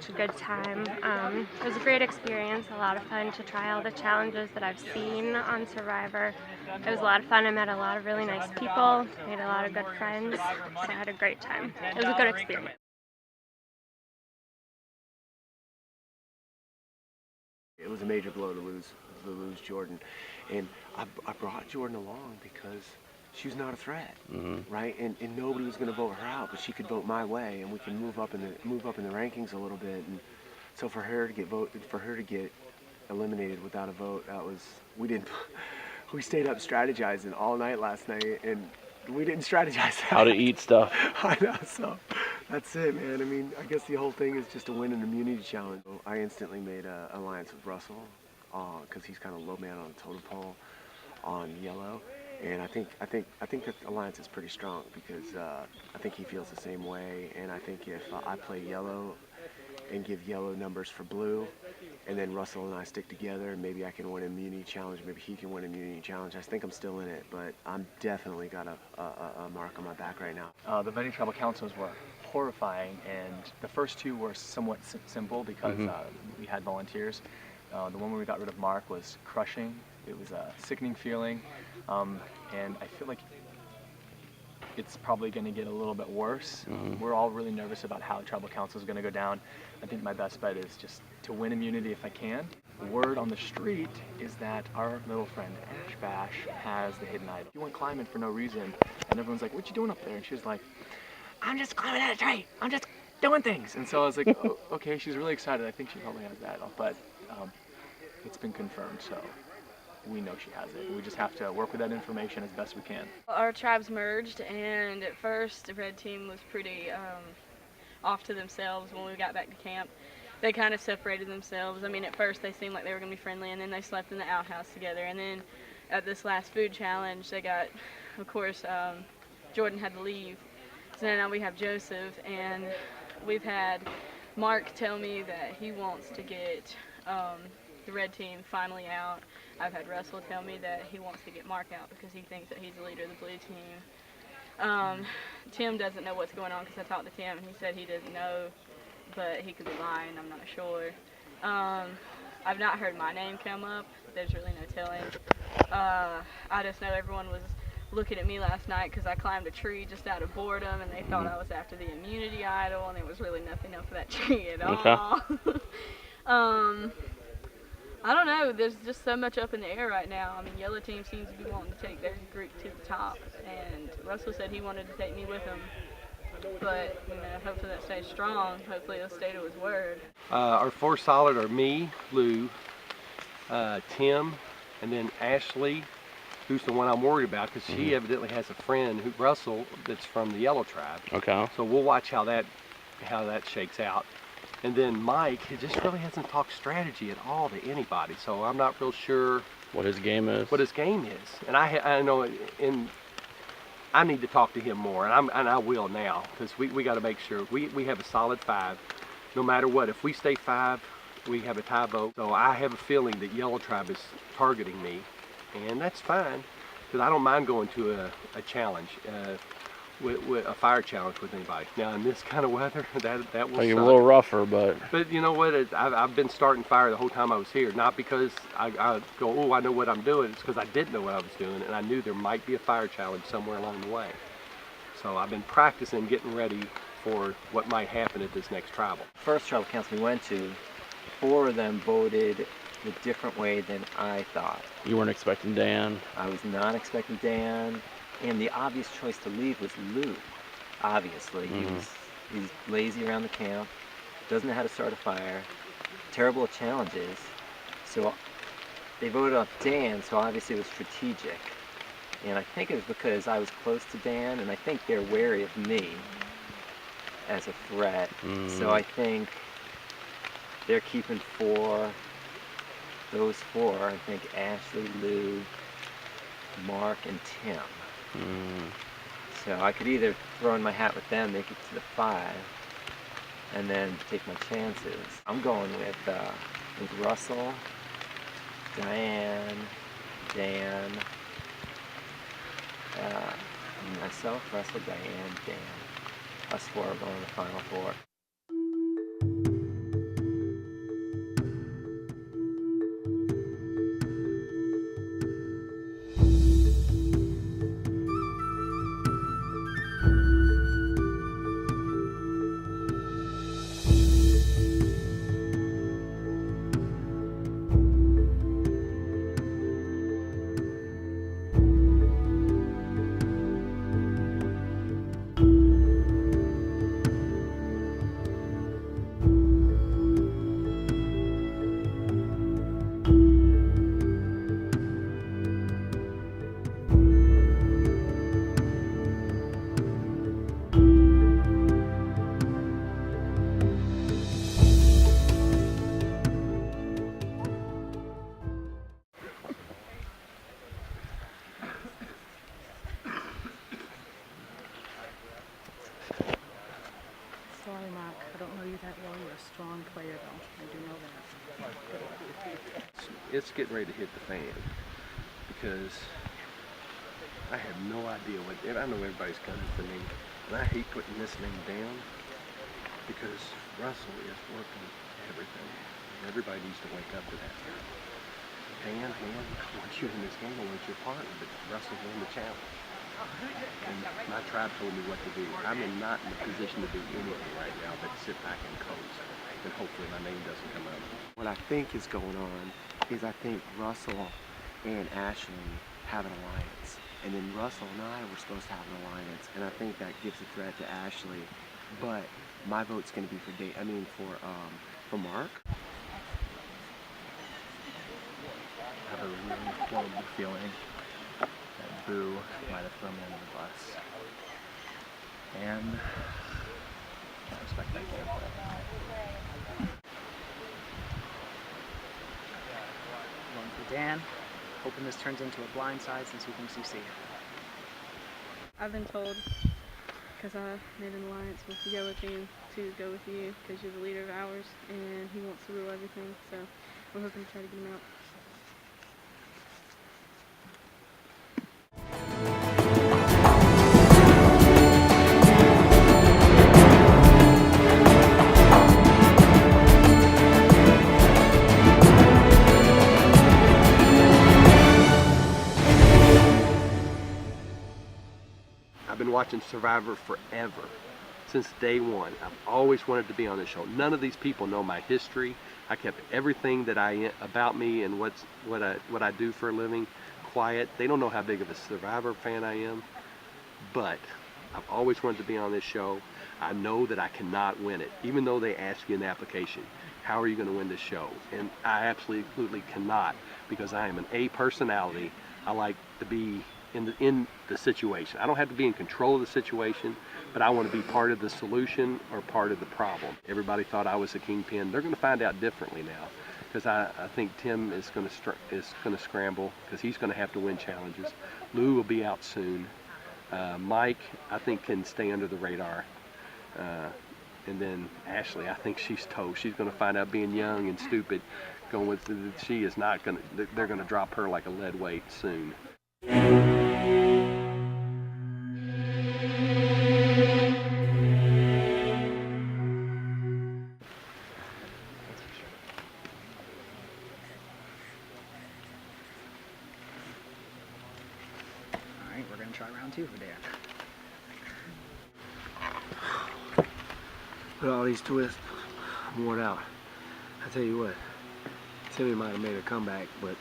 such a good time. It was a great experience, a lot of fun to try all the challenges that I've seen on Survivor. It was a lot of fun. I met a lot of really nice people, made a lot of good friends, so I had a great time. It was a good experience. It was a major blow to lose Jordan, and I brought Jordan along because she was not a threat, right? And nobody was going to vote her out, but she could vote my way, and we can move up in the rankings a little bit. And so for her to get eliminated without a vote, we stayed up strategizing all night last night, and we didn't strategize how to eat stuff. I know, so that's it, man. I mean, I guess the whole thing is just to win an immunity challenge. I instantly made an alliance with Russell because he's kind of low man on the totem pole on yellow, and I think that alliance is pretty strong because I think he feels the same way, and I think if I play yellow and give yellow numbers for blue, and then Russell and I stick together, maybe I can win an immunity challenge, maybe he can win an immunity challenge. I think I'm still in it, but I'm definitely got a mark on my back right now. The many tribal councils were horrifying, and the first two were somewhat simple because we had volunteers. The one where we got rid of Mark was crushing. It was a sickening feeling, and I feel like it's probably going to get a little bit worse. We're all really nervous about how the tribal council is going to go down. I think my best bet is just to win immunity if I can. The word on the street is that our little friend Ash Bash has the hidden item. She went climbing for no reason, and everyone's like, "What you doing up there?" And she was like, "I'm just climbing at a tree. I'm just doing things." And so I was like, oh, okay, she's really excited. I think she probably has that, but it's been confirmed, so we know she has it. We just have to work with that information as best we can. Our tribes merged, and at first the red team was pretty off to themselves when we got back to camp. They kind of separated themselves. I mean, at first they seemed like they were going to be friendly, and then they slept in the outhouse together. And then at this last food challenge, they got, of course, Jordan had to leave. So now we have Joseph, and we've had Mark tell me that he wants to get the red team finally out. I've had Russell tell me that he wants to get Mark out because he thinks that he's the leader of the blue team. Tim doesn't know what's going on because I talked to Tim and he said he doesn't know, but he could be lying, I'm not sure. I've not heard my name come up. There's really no telling. I just know everyone was looking at me last night because I climbed a tree just out of boredom, and they thought I was after the immunity idol, and there was really nothing up for that tree at all. I don't know, there's just so much up in the air right now. I mean, yellow team seems to be wanting to take their group to the top, and Russell said he wanted to take me with him. But, you know, hopefully that stays strong. Hopefully he'll stay to his word. Our four solid are me, Lou, Tim, and then Ashley, who's the one I'm worried about because she evidently has a friend, Russell, that's from the yellow tribe. Okay. So we'll watch how that shakes out. And then Mike, he just really hasn't talked strategy at all to anybody, so I'm not real sure what his game is. And I know, I need to talk to him more, and I will now, because we got to make sure we have a solid 5, no matter what. If we stay 5, we have a tie vote. So I have a feeling that Yellow Tribe is targeting me, and that's fine, because I don't mind going to a challenge. With a fire challenge with anybody. Now in this kind of weather, that will suck. A little rougher, but you know what? I've been starting fire the whole time I was here. Not because I go, oh, I know what I'm doing. It's because I didn't know what I was doing, and I knew there might be a fire challenge somewhere along the way. So I've been practicing, getting ready for what might happen at this next tribal. First tribal council we went to, 4 of them voted a different way than I thought. You weren't expecting Dan? I was not expecting Dan. And the obvious choice to leave was Lou. Obviously, he's lazy around the camp, doesn't know how to start a fire, terrible at challenges. So they voted off Dan, so obviously it was strategic. And I think it was because I was close to Dan, and I think they're wary of me as a threat. So I think they're keeping those 4, I think Ashley, Lou, Mark, and Tim. So I could either throw in my hat with them, make it to the 5, and then take my chances. I'm going with Russell, Diane, Dan, myself, Russell, Diane, Dan. Us 4 are going to the final 4. player, though. I do know that. It's getting ready to hit the fan because I have no idea what. I know everybody's coming for me, and I hate putting this name down because Russell is working everything. Everybody needs to wake up to that. Dan, I want you in this game. I want your partner, but Russell's won the challenge. And my tribe told me what to do. I'm not in a position to do anything right now but sit back and coast, and hopefully my name doesn't come up. What I think is going on is I think Russell and Ashley have an alliance. And then Russell and I were supposed to have an alliance. And I think that gives a threat to Ashley. But my vote's going to be for Mark. I have a really horrible feeling that Boo might have thrown me under the bus. And I respect that game plan. One for Dan. Hoping this turns into a blindside since he thinks you see it. I've been told, because I made an alliance with the yellow team, to go with you because you're the leader of ours and he wants to rule everything. So we're hoping to try to get him out. I've been watching Survivor forever, since day one. I've always wanted to be on this show. None of these people know my history. I kept everything that about me and what I do for a living quiet. They don't know how big of a Survivor fan I am, but I've always wanted to be on this show. I know that I cannot win it, even though they ask you in the application, how are you going to win this show? And I absolutely cannot, because I am an A personality. I like to be in the situation. I don't have to be in control of the situation, but I want to be part of the solution or part of the problem. Everybody thought I was a kingpin. They're going to find out differently now, because I think Tim is going to scramble because he's going to have to win challenges. Lou will be out soon. Mike, I think, can stay under the radar. And then Ashley, I think she's toast. She's going to find out being young and stupid. She is not going to. They're going to drop her like a lead weight soon. Alright, we're going to try round 2 for Dan. With all these twists, I'm worn out. I tell you what, Timmy might have made a comeback, but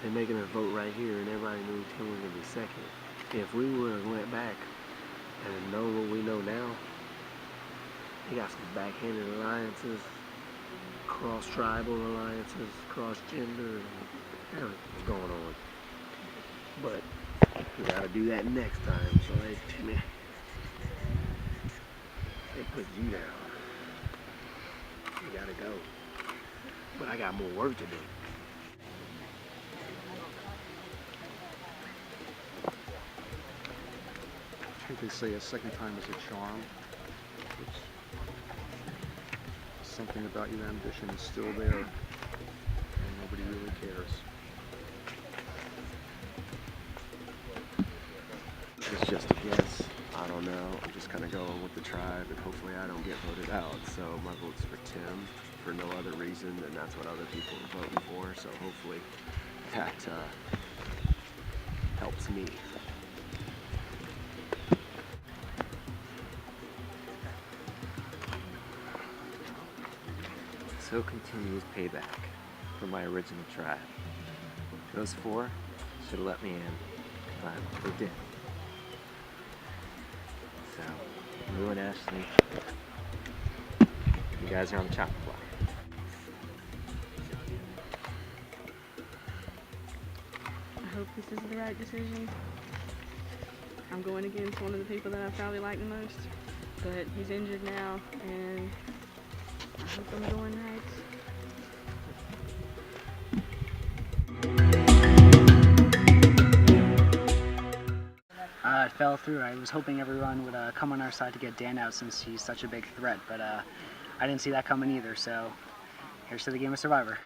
they're making a vote right here, and everybody knew Tim was gonna be second. If we would have went back and known what we know now, they got some backhanded alliances, cross-tribal alliances, cross-gender, and everything's going on. But we gotta do that next time, so hey, Timmy, they put you down. You gotta go. But I got more work to do. I think they say a second time is a charm. It's something about your ambition is still there, and nobody really cares. It's just a guess. I don't know. I'm just kind of going with the tribe, and hopefully I don't get voted out. So my vote's for Tim, for no other reason than that's what other people are voting for. So hopefully that helps me. So continues payback for my original tribe. Those 4 should have let me in, but they didn't. So, Lou and Ashley, you guys are on the chopping block. I hope this is the right decision. I'm going against one of the people that I probably like the most, but he's injured now, and I hope I'm going right. It fell through. I was hoping everyone would come on our side to get Dan out since he's such a big threat, but I didn't see that coming either, so Here's to the game of Survivor.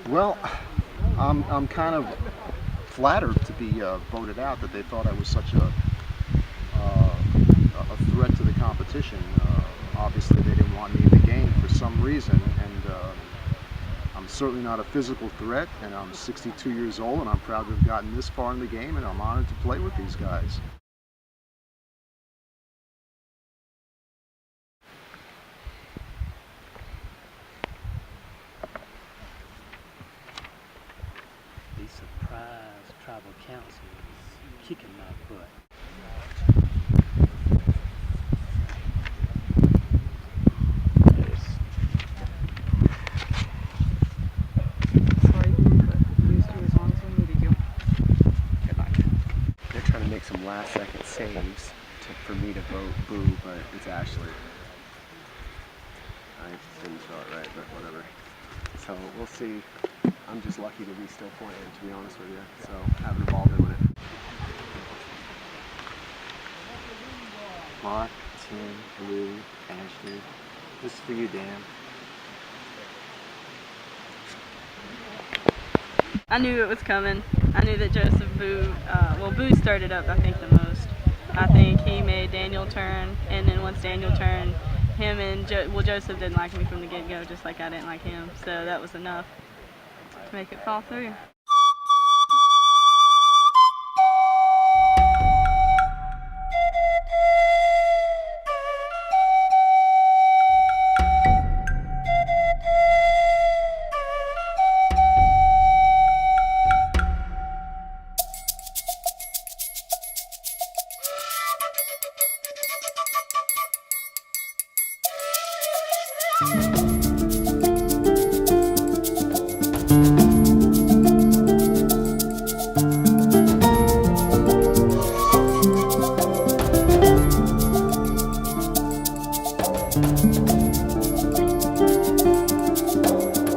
Well, I'm kind of flattered to be voted out, that they thought I was such a threat to the competition. Obviously, they didn't want me in the game for some reason, and I'm certainly not a physical threat, and I'm 62 years old, and I'm proud to have gotten this far in the game, and I'm honored to play with these guys. The surprise tribal council is kicking my butt. They're trying to make some last-second saves for me to vote boo, but it's actually, I didn't spell it right, but whatever. So we'll see. I'm just lucky to be still playing, to be honest with you. So having a ball doing it. Mark, Tim, Lou, Ashley. This is for you, Dan. I knew it was coming. I knew that Joseph Boo started up, I think, the most. I think he made Daniel turn, and then once Daniel turned, him and Joseph didn't like me from the get-go, just like I didn't like him. So that was enough to make it fall through.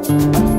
Thank you.